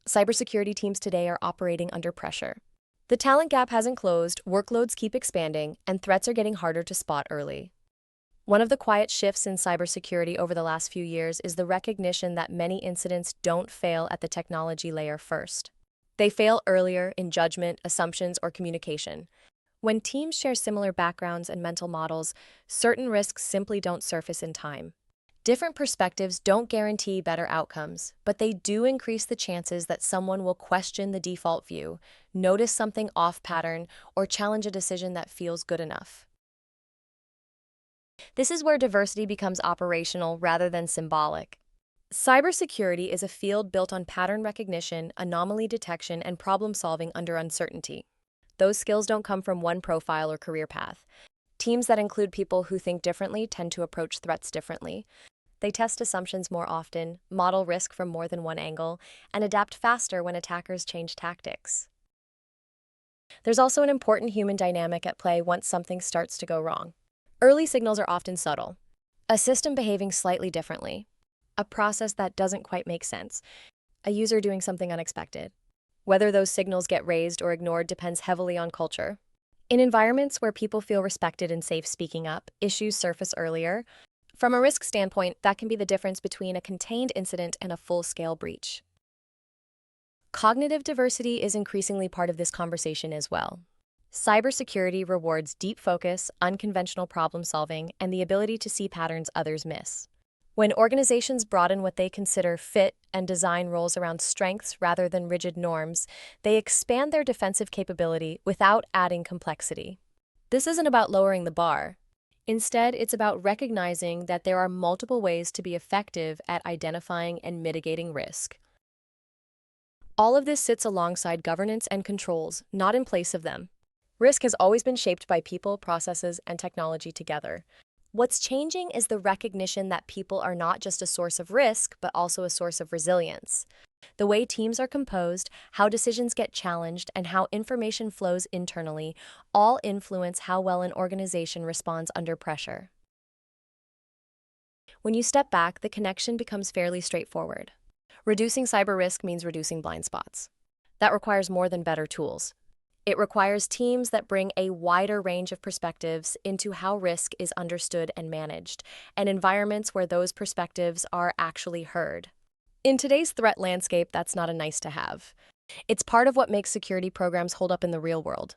Cybersecurity teams today are operating under pressure. The talent gap hasn't closed, workloads keep expanding, and threats are getting harder to spot early. One of the quiet shifts in cybersecurity over the last few years is the recognition that many incidents don't fail at the technology layer first. They fail earlier in judgment, assumptions, or communication. When teams share similar backgrounds and mental models, certain risks simply don't surface in time. Different perspectives don't guarantee better outcomes, but they do increase the chances that someone will question the default view, notice something off pattern, or challenge a decision that feels good enough. This is where diversity becomes operational rather than symbolic. Cybersecurity is a field built on pattern recognition, anomaly detection, and problem solving under uncertainty. Those skills don't come from one profile or career path. Teams that include people who think differently tend to approach threats differently. They test assumptions more often, model risk from more than one angle, and adapt faster when attackers change tactics. There's also an important human dynamic at play once something starts to go wrong. Early signals are often subtle. A system behaving slightly differently, a process that doesn't quite make sense, a user doing something unexpected. Whether those signals get raised or ignored depends heavily on culture. In environments where people feel respected and safe speaking up, issues surface earlier. From a risk standpoint, that can be the difference between a contained incident and a full-scale breach. Cognitive diversity is increasingly part of this conversation as well. Cybersecurity rewards deep focus, unconventional problem solving, and the ability to see patterns others miss. When organizations broaden what they consider fit and design roles around strengths rather than rigid norms, they expand their defensive capability without adding complexity. This isn't about lowering the bar. Instead, it's about recognizing that there are multiple ways to be effective at identifying and mitigating risk. All of this sits alongside governance and controls, not in place of them. Risk has always been shaped by people, processes, and technology together. What's changing is the recognition that people are not just a source of risk, but also a source of resilience. The way teams are composed, how decisions get challenged, and how information flows internally all influence how well an organization responds under pressure. When you step back, the connection becomes fairly straightforward. Reducing cyber risk means reducing blind spots. That requires more than better tools. It requires teams that bring a wider range of perspectives into how risk is understood and managed, and environments where those perspectives are actually heard. In today's threat landscape, that's not a nice to have. It's part of what makes security programs hold up in the real world.